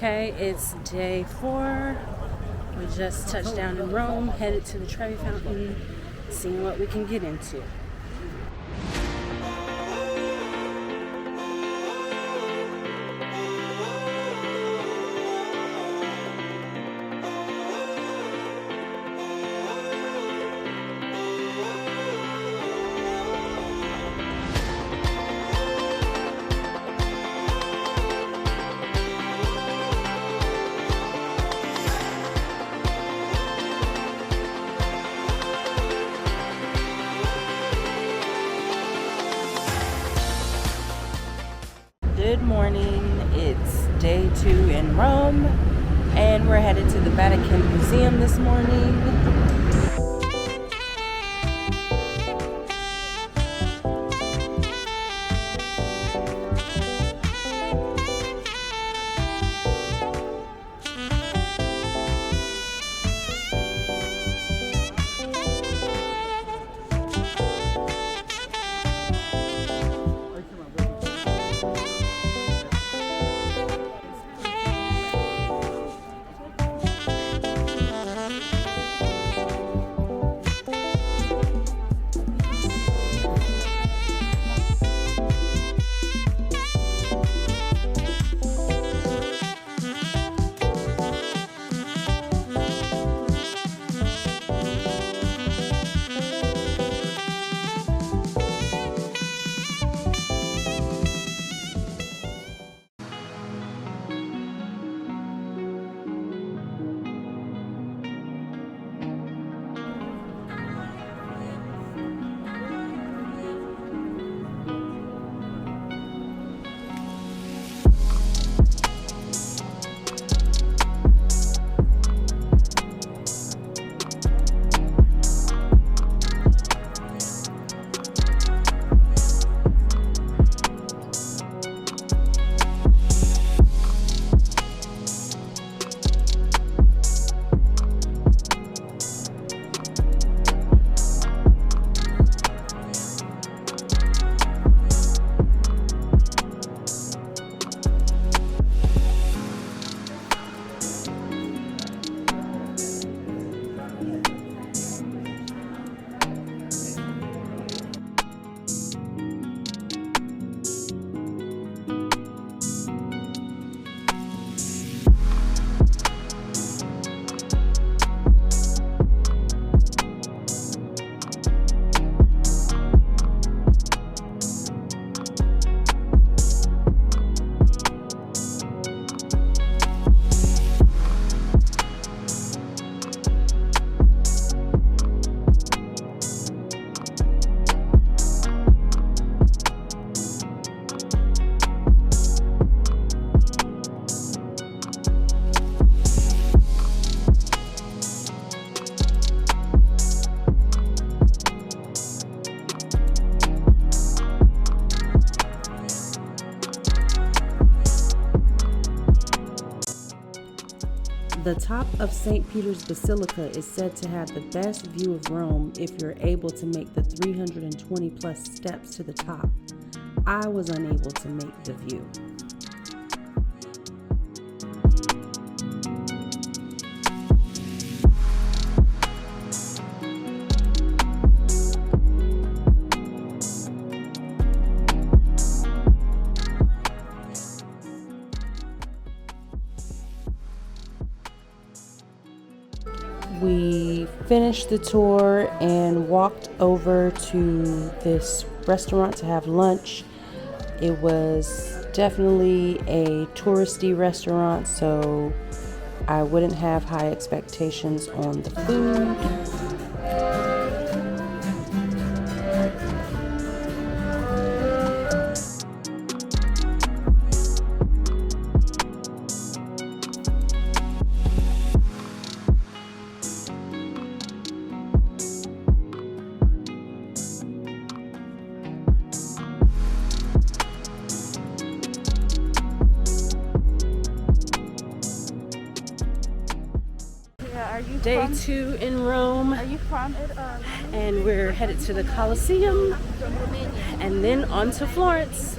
Okay, it's day 4. We just touched down in Rome, headed to the Trevi Fountain, seeing what we can get into. Good morning, it's day 2 in Rome, and we're headed to the Vatican Museum this morning. The top of St. Peter's Basilica is said to have the best view of Rome if you're able to make the 320 plus steps to the top. I was unable to make the view. We finished the tour and walked over to this restaurant to have lunch. It was definitely a touristy restaurant, so I wouldn't have high expectations on the food. Day 2 in Rome. Are you from and we're headed to the Colosseum and then on to Florence.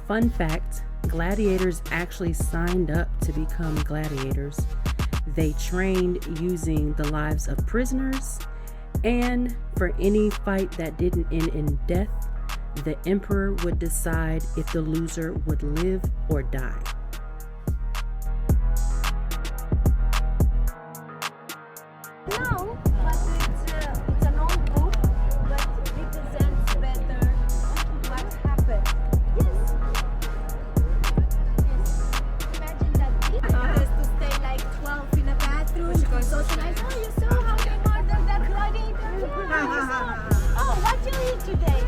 Fun fact, gladiators actually signed up to become gladiators. They trained using the lives of prisoners, and for any fight that didn't end in death, the emperor would decide if the loser would live or die. No, but it's an old book, but it represents better what happened. Yes. Imagine that he has to stay like 12 in a bathroom, socialize. Oh, you saw how they murdered that gladiator? Yeah, you saw. Oh, what you eat today?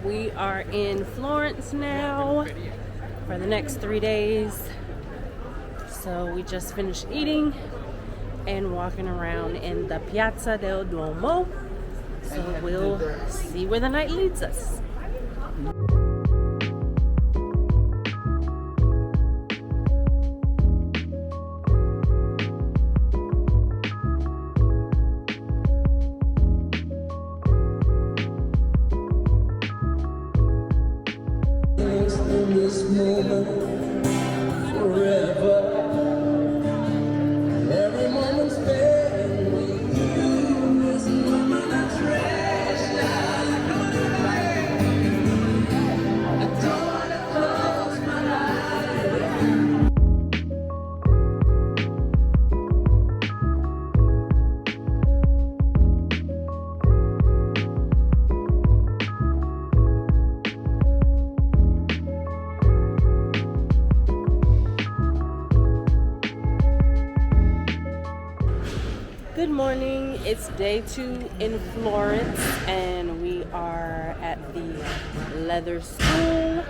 We are in Florence now for the next 3 days. So we just finished eating and walking around in the Piazza del Duomo. So we'll see where the night leads us. This moment forever. Every moment spent with you is a moment I treasure. I don't wanna close my eyes. Good morning. It's day 2 in Florence, and we are at the leather school.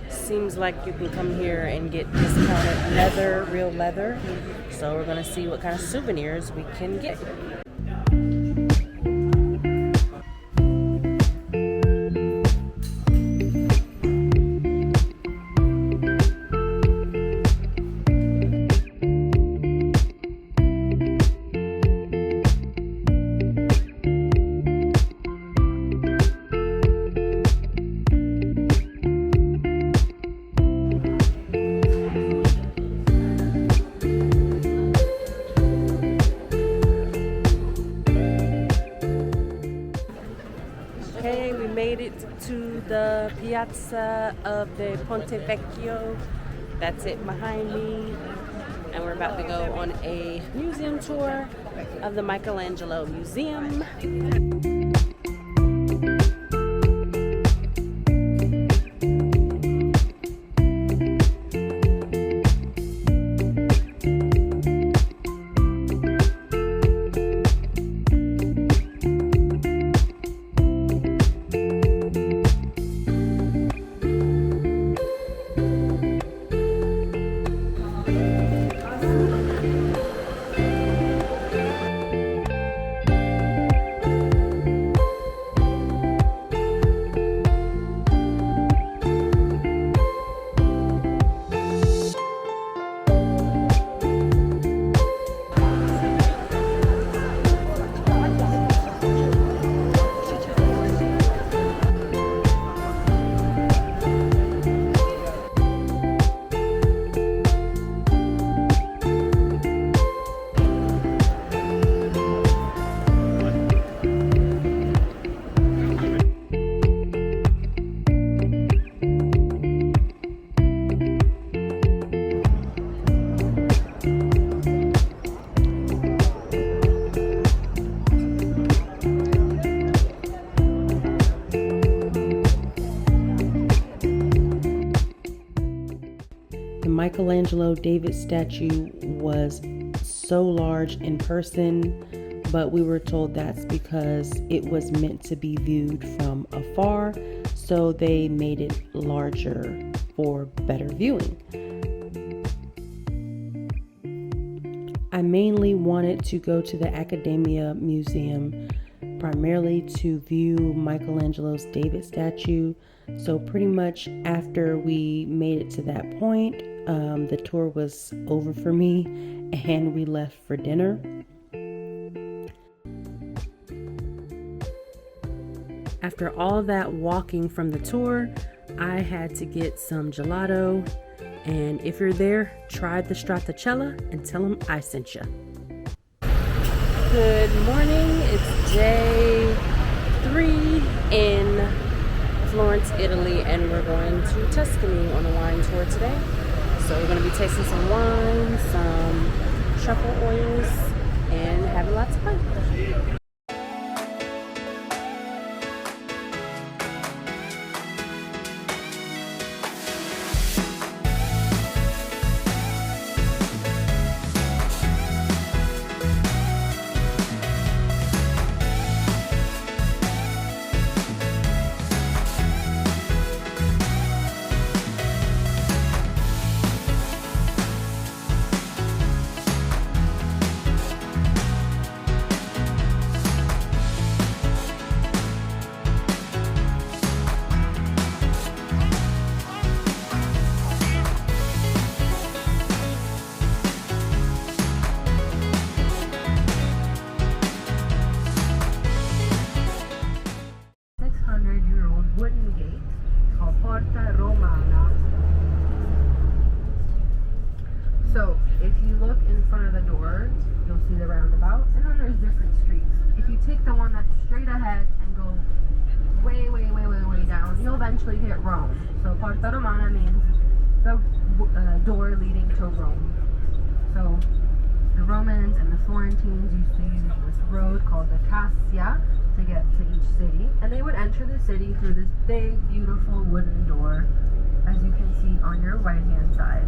Seems like you can come here and get discounted leather, real leather. So we're gonna see what kind of souvenirs we can get. Okay, we made it to the Piazza of the Ponte Vecchio. That's it behind me. And we're about to go on a museum tour of the Michelangelo Museum. Michelangelo David statue was so large in person, but we were told that's because it was meant to be viewed from afar, so they made it larger for better viewing. I mainly wanted to go to the Accademia Museum primarily to view Michelangelo's David statue. So pretty much after we made it to that point, the tour was over for me and we left for dinner. After all that walking from the tour, I had to get some gelato. And if you're there, try the stracciatella and tell them I sent you. Good morning. It's day 3 in Florence, Italy, and we're going to Tuscany on a wine tour today. So we're going to be tasting some wine, some truffle oils, and having lots of fun. 600-year-old wooden gate called Porta Romana. So if you look in front of the door, you'll see the roundabout, and then there's different streets. If you take the one that's straight ahead and go way down, you'll eventually hit Rome. So Porta Romana means the door leading to Rome. So the Romans and the Florentines used to use this road called the Cassia to get to each city, and they would enter the city through this big, beautiful wooden door, as you can see on your right-hand side.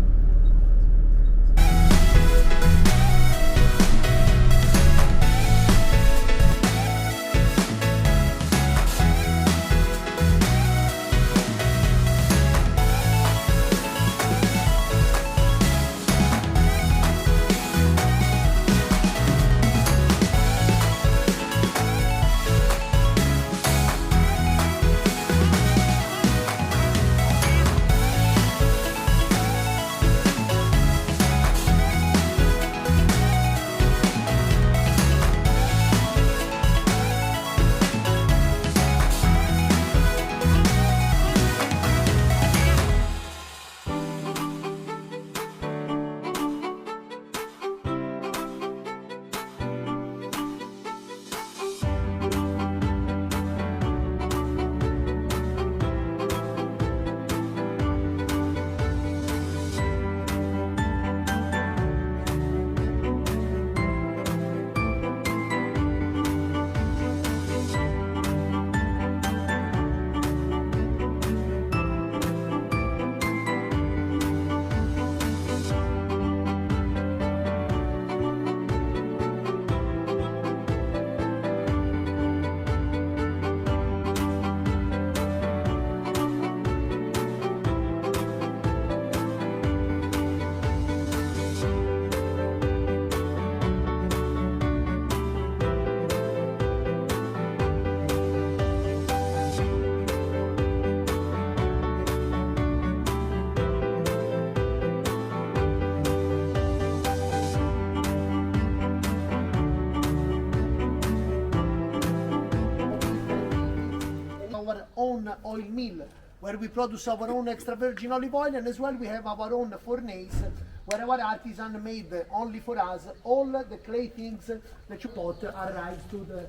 Our own oil mill where we produce our own extra virgin olive oil, and as well we have our own furnace where our artisan made only for us all the clay things that you pot arrives to the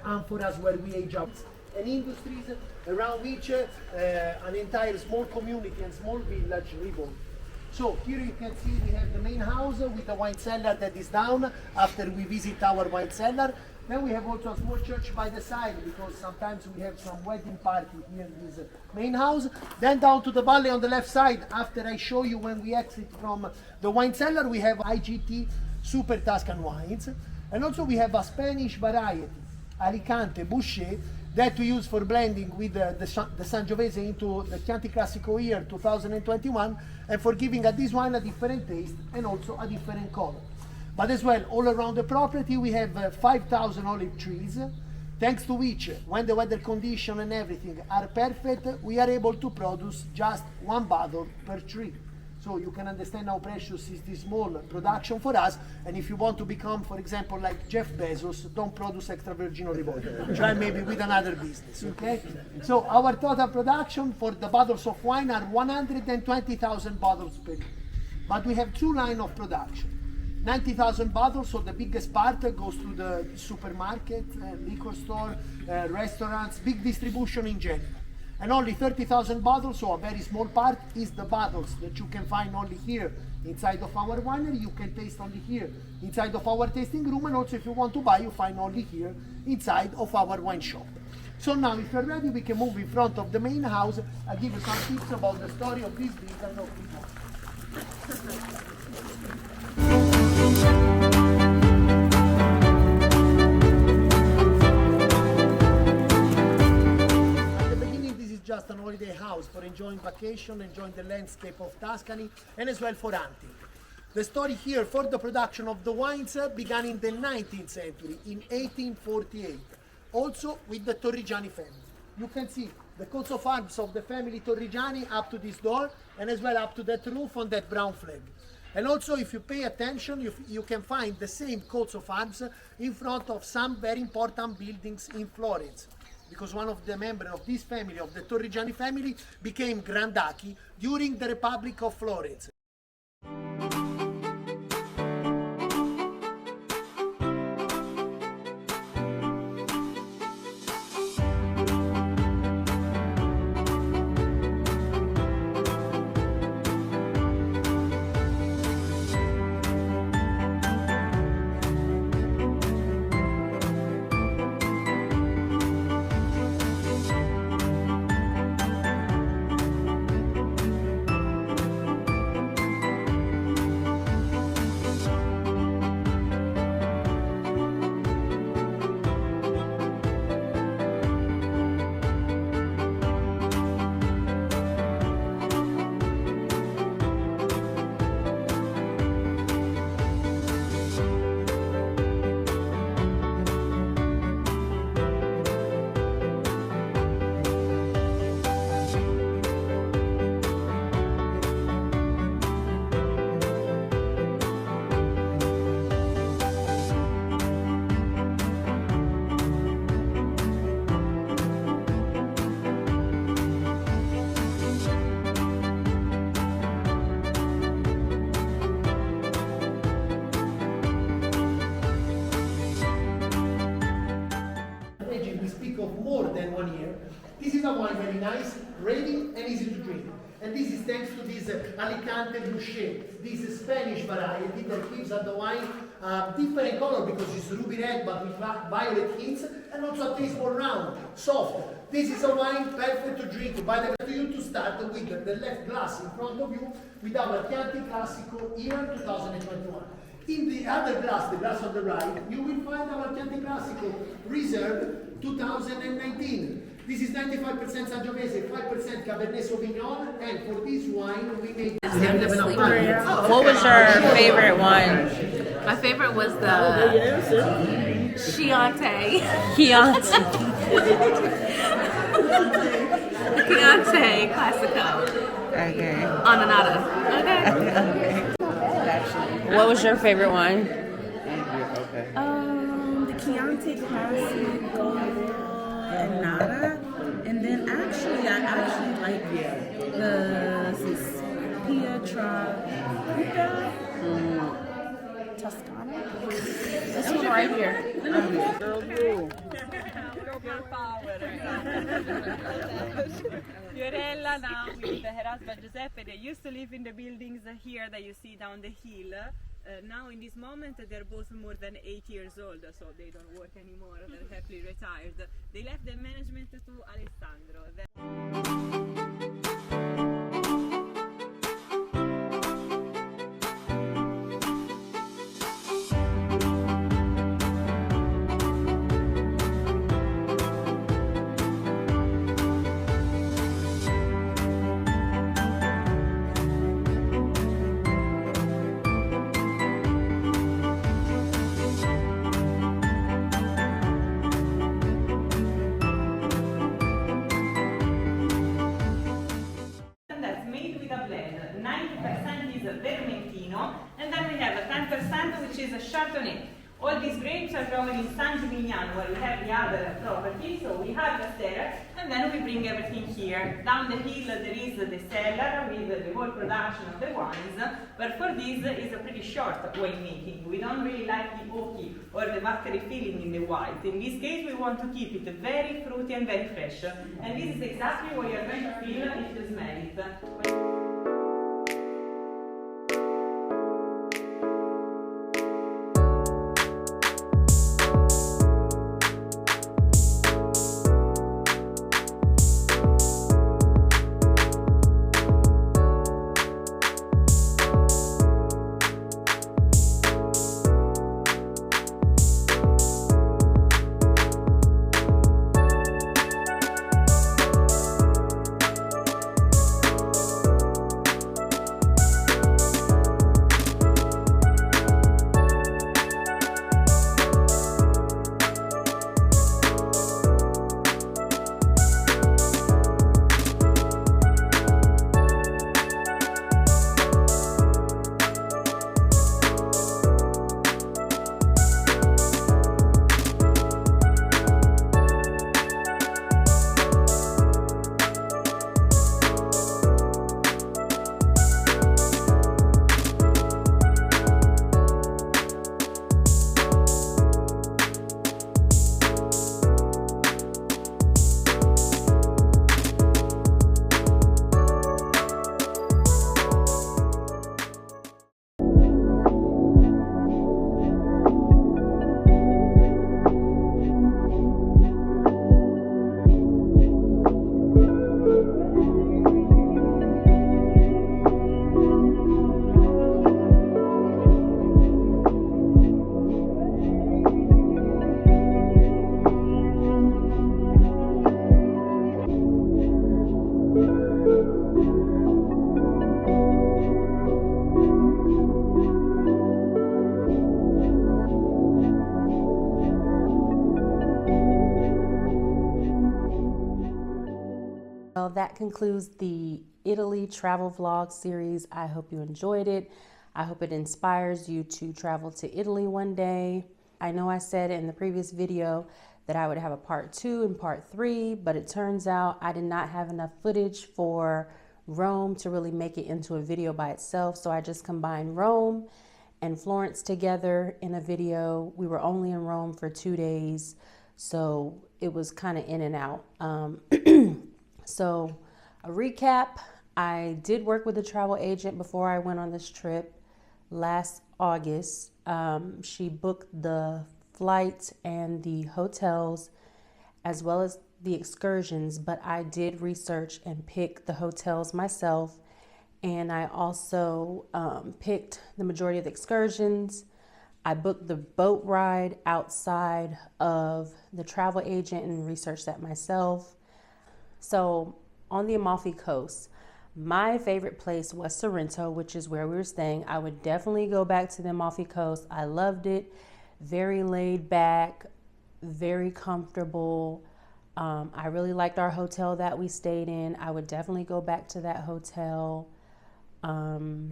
amphoras where we age up. And industries around which an entire small community and small village revolve. So here you can see we have the main house with the wine cellar that is down after we visit our wine cellar. Then we have also a small church by the side because sometimes we have some wedding party here in this main house. Then down to the valley on the left side, after I show you when we exit from the wine cellar, we have IGT Super Tuscan wines. And also we have a Spanish variety, Alicante Boucher, that we use for blending with the Sangiovese into the Chianti Classico year 2021 and for giving this wine a different taste and also a different color. But as well, all around the property we have 5,000 olive trees, thanks to which, when the weather condition and everything are perfect, we are able to produce just 1 bottle per tree. So you can understand how precious is this small production for us. And if you want to become, for example, like Jeff Bezos, don't produce extra virgin olive oil. Try maybe with another business, okay? So our total production for the bottles of wine are 120,000 bottles per year. But we have 2 lines of production. 90,000 bottles, so the biggest part goes to the supermarket, liquor store, restaurants, big distribution in general. And only 30,000 bottles, so a very small part, is the bottles that you can find only here inside of our winery. You can taste only here inside of our tasting room, and also if you want to buy, you find only here inside of our wine shop. So now, if you're ready, we can move in front of the main house. I'll give you some tips about the story of this vintage of this wine. Just an holiday house for enjoying vacation, enjoying the landscape of Tuscany, and as well for hunting. The story here for the production of the wines began in the 19th century, in 1848, also with the Torrigiani family. You can see the coats of arms of the family Torrigiani up to this door, and as well up to that roof on that brown flag. And also, if you pay attention, you can find the same coats of arms in front of some very important buildings in Florence, because one of the members of this family, of the Torrigiani family, became Grand Duchy during the Republic of Florence. More than 1 year. This is a wine very nice, ready and easy to drink. And this is thanks to this Alicante Boucher, this Spanish variety that gives the wine different color because it's ruby red but with violet hints, and also a taste more round, soft. This is a wine perfect to drink. But I want you to start with the left glass in front of you with our Chianti Classico year 2021. In the other glass, the glass on the right, you will find our Chianti Classico Reserve 2019. This is 95% Sangiovese, 5% Cabernet Sauvignon, and for this wine we made What was your favorite one? My favorite was the Chianti. Chianti. Chianti Classico. Okay. Ananata. Okay. What was your favorite one? The Chianti Classico and Nada. And then I actually like the Pietra Tuscany. This one right here. Girl rule. Girl power. Fiorella now with her husband Giuseppe, they used to live in the buildings here that you see down the hill. Now in this moment they're both more than 8 years old, so they don't work anymore, they're happily retired. They left the management to Alessandro. That's made with a blend. 90% is Vermentino, and then we have a 10% which is a Chardonnay. All these grapes are grown in San Gimignano, where we have the other property, so we harvest there, and then we bring everything here. Down the hill there is the cellar with the whole production of the wines, but for this is a pretty short winemaking. We don't really like the oaky or the buttery feeling in the white. In this case we want to keep it very fruity and very fresh, and this is exactly what you're going to feel if you smell it. Well, that concludes the Italy travel vlog series. I hope you enjoyed it. I hope it inspires you to travel to Italy one day. I know I said in the previous video that I would have a part 2 and part 3, but it turns out I did not have enough footage for Rome to really make it into a video by itself. So I just combined Rome and Florence together in a video. We were only in Rome for 2 days, so it was kind of in and out. So a recap, I did work with a travel agent before I went on this trip last August. She booked the flights and the hotels as well as the excursions, but I did research and pick the hotels myself, and I also picked the majority of the excursions. I booked the boat ride outside of the travel agent and researched that myself. So on the Amalfi Coast, my favorite place was Sorrento, which is where we were staying. I would definitely go back to the Amalfi Coast. I loved it. Very laid back, very comfortable. I really liked our hotel that we stayed in. I would definitely go back to that hotel. The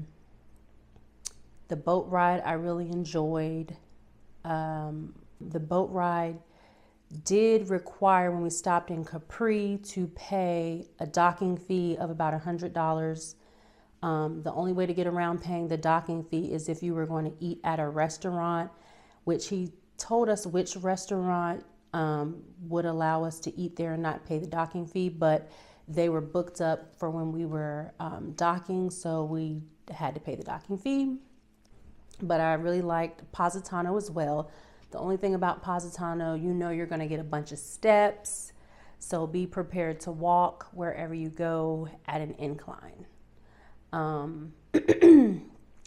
boat ride I really enjoyed. The boat ride did require, when we stopped in Capri, to pay a docking fee of about $100. The only way to get around paying the docking fee is if you were going to eat at a restaurant, which he told us which restaurant would allow us to eat there and not pay the docking fee, but they were booked up for when we were docking, so we had to pay the docking fee. But I really liked Positano as well. The only thing about Positano, you know you're going to get a bunch of steps, so be prepared to walk wherever you go at an incline.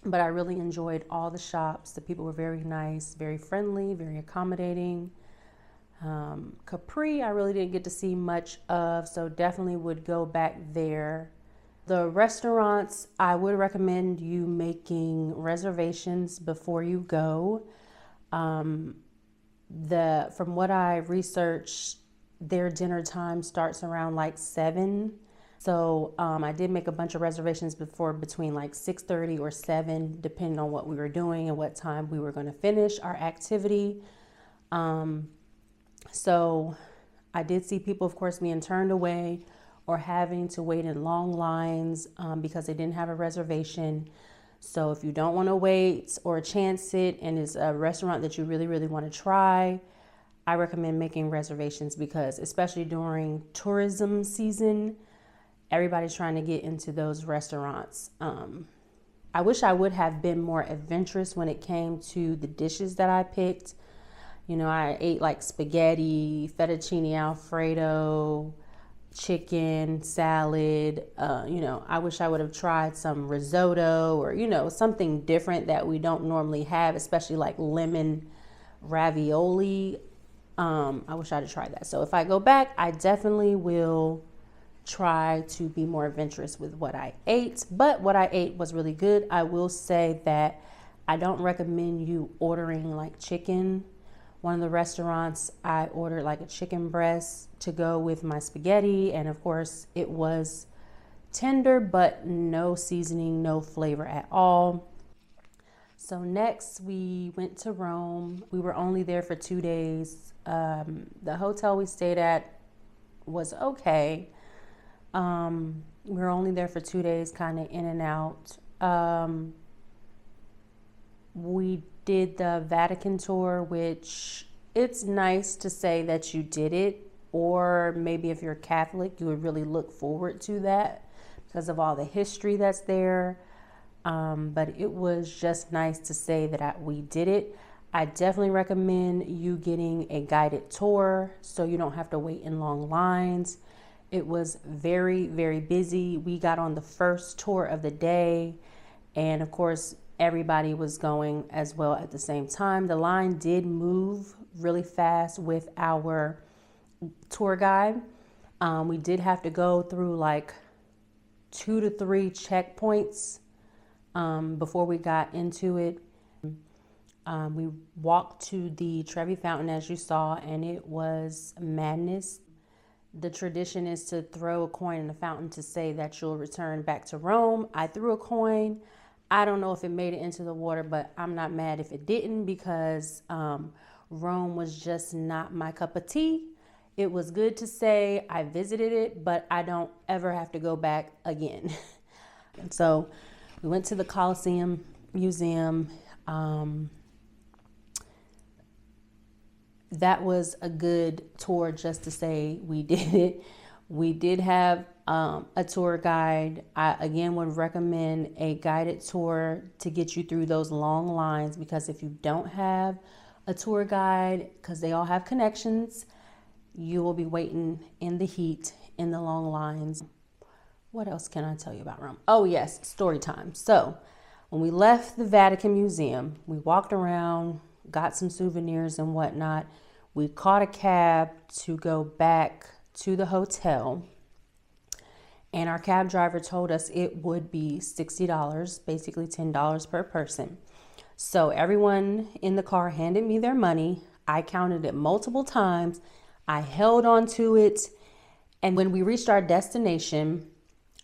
But I really enjoyed all the shops. The people were very nice, very friendly, very accommodating. Capri, I really didn't get to see much of, so definitely would go back there. The restaurants, I would recommend you making reservations before you go. From what I researched, their dinner time starts around like 7. So I did make a bunch of reservations before between like 6:30 or 7, depending on what we were doing and what time we were going to finish our activity. So I did see people, of course, being turned away or having to wait in long lines because they didn't have a reservation. So if you don't want to wait or chance it and it's a restaurant that you really, really want to try, I recommend making reservations because especially during tourism season, everybody's trying to get into those restaurants. I wish I would have been more adventurous when it came to the dishes that I picked. You know, I ate like spaghetti, fettuccine alfredo, chicken, salad. I wish I would have tried some risotto or, something different that we don't normally have, especially like lemon ravioli. I wish I'd have tried that. So if I go back, I definitely will try to be more adventurous with what I ate, but what I ate was really good. I will say that I don't recommend you ordering like chicken. One of the restaurants, I ordered like a chicken breast to go with my spaghetti, and of course it was tender, but no seasoning, no flavor at all. So next we went to Rome. We were only there for 2 days. The hotel we stayed at was okay. We were only there for 2 days, kind of in and out. We did the Vatican tour, which it's nice to say that you did it, or maybe if you're Catholic, you would really look forward to that because of all the history that's there. But it was just nice to say that we did it. I definitely recommend you getting a guided tour so you don't have to wait in long lines. It was very, very busy. We got on the first tour of the day, and of course, everybody was going as well at the same time. The line did move really fast with our tour guide. We did have to go through like 2 to 3 checkpoints before we got into it. We walked to the Trevi Fountain, as you saw, and it was madness. The tradition is to throw a coin in the fountain to say that you'll return back to Rome. I threw a coin. I don't know if it made it into the water, but I'm not mad if it didn't because Rome was just not my cup of tea. It was good to say I visited it, but I don't ever have to go back again. And so we went to the Colosseum Museum. That was a good tour just to say we did it. We did have a tour guide. I again would recommend a guided tour to get you through those long lines, because if you don't have a tour guide, because they all have connections, you will be waiting in the heat in the long lines. What else can I tell you about Rome? Oh yes, story time. So when we left the Vatican Museum, we walked around, got some souvenirs and whatnot. We caught a cab to go back to the hotel, and our cab driver told us it would be $60, basically $10 per person. So everyone in the car handed me their money. I counted it multiple times. I held on to it, and when we reached our destination,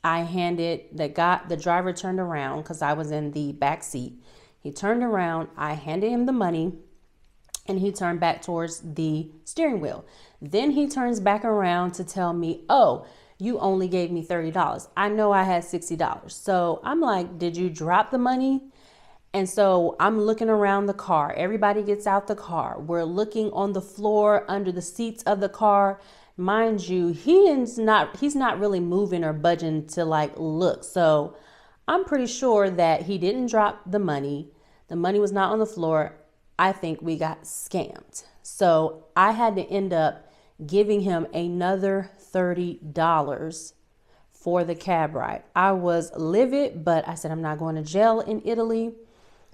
the driver turned around because I was in the back seat. He turned around, I handed him the money, and he turned back towards the steering wheel. Then he turns back around to tell me, oh, you only gave me $30. I know I had $60. So I'm like, did you drop the money? And so I'm looking around the car. Everybody gets out the car. We're looking on the floor under the seats of the car. Mind you, he's not really moving or budging to like look. So I'm pretty sure that he didn't drop the money. The money was not on the floor. I think we got scammed. So I had to end up giving him another $30 for the cab ride. I was livid, but I said I'm not going to jail in Italy.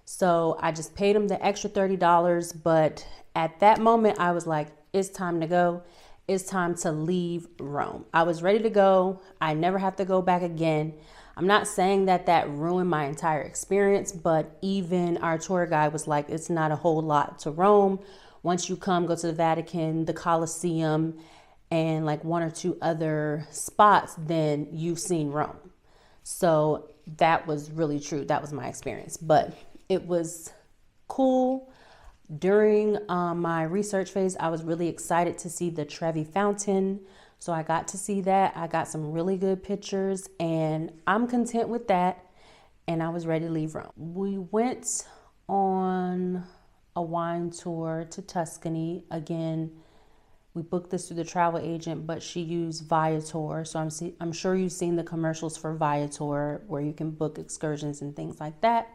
So I just paid him the extra $30. But at that moment, I was like, it's time to go. It's time to leave Rome. I was ready to go. I never have to go back again. I'm not saying that that ruined my entire experience, but even our tour guide was like, it's not a whole lot to Rome. Once you come, go to the Vatican, the Colosseum, and like one or two other spots, then you've seen Rome. So that was really true. That was my experience, but it was cool. During my research phase, I was really excited to see the Trevi Fountain. So I got to see that. I got some really good pictures and I'm content with that. And I was ready to leave Rome. We went on a wine tour to Tuscany. Again, we booked this through the travel agent, but she used Viator. So I'm sure you've seen the commercials for Viator where you can book excursions and things like that.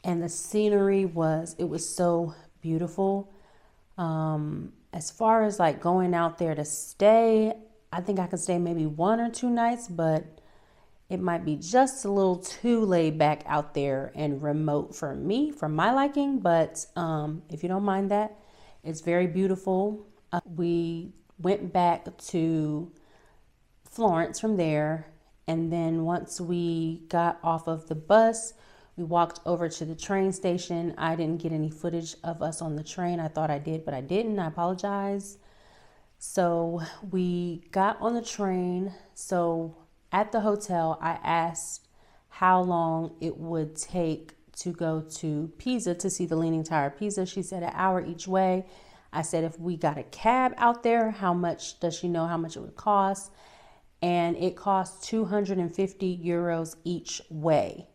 And the scenery was so beautiful. As far as like going out there to stay, I think I could stay maybe 1 or 2 nights, but it might be just a little too laid back out there and remote for me, for my liking. But if you don't mind that, it's very beautiful. We went back to Florence from there. And then once we got off of the bus, we walked over to the train station. I didn't get any footage of us on the train. I thought I did, but I didn't. I apologize. So we got on the train. So at the hotel, I asked how long it would take to go to Pisa to see the Leaning Tower of Pisa. She said an hour each way. I said, if we got a cab out there, how much does she know how much it would cost? And it cost 250 euros each way.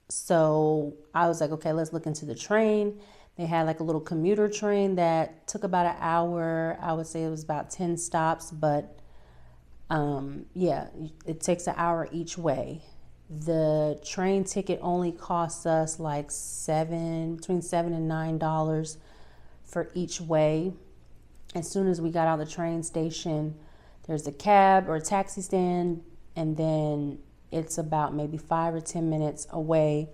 So I was like, okay, let's look into the train. They had like a little commuter train that took about an hour. I would say it was about 10 stops, but yeah, it takes an hour each way. The train ticket only costs us like between $7 and $9 for each way. As soon as we got out of the train station, there's a cab or a taxi stand, and then it's about maybe 5 or 10 minutes away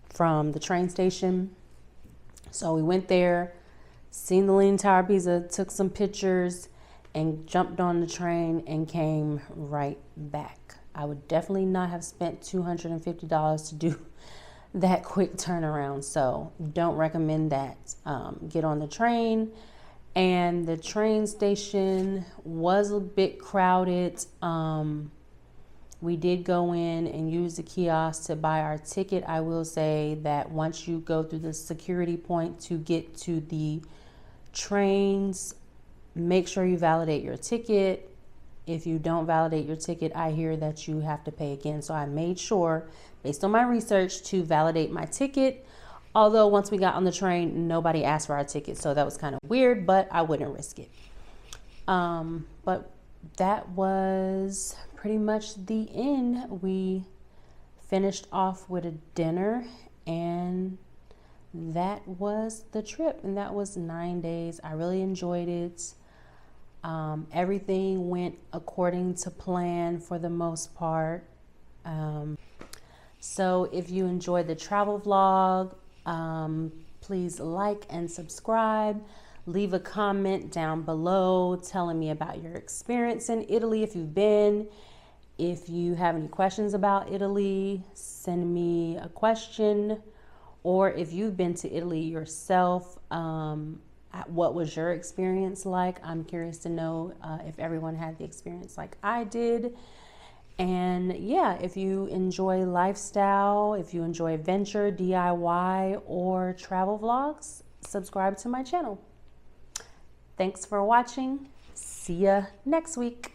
from the train station. So we went there, seen the Leaning Tower of Pisa, took some pictures, and jumped on the train and came right back. I would definitely not have spent $250 to do that quick turnaround. So don't recommend that. Get on the train. And the train station was a bit crowded. We did go in and use the kiosk to buy our ticket. I will say that once you go through the security point to get to the trains, make sure you validate your ticket. If you don't validate your ticket, I hear that you have to pay again. So I made sure, based on my research, to validate my ticket. Although once we got on the train, nobody asked for our ticket. So that was kind of weird, but I wouldn't risk it. But that was pretty much the end. We finished off with a dinner, and that was the trip. And that was 9 days. I really enjoyed it. Everything went according to plan for the most part. So if you enjoyed the travel vlog, please like and subscribe. Leave a comment down below telling me about your experience in Italy if you've been. If you have any questions about Italy, send me a question. Or if you've been to Italy yourself, what was your experience like? I'm curious to know if everyone had the experience like I did. And yeah, if you enjoy lifestyle, if you enjoy adventure, DIY, or travel vlogs, subscribe to my channel. Thanks for watching. See ya next week.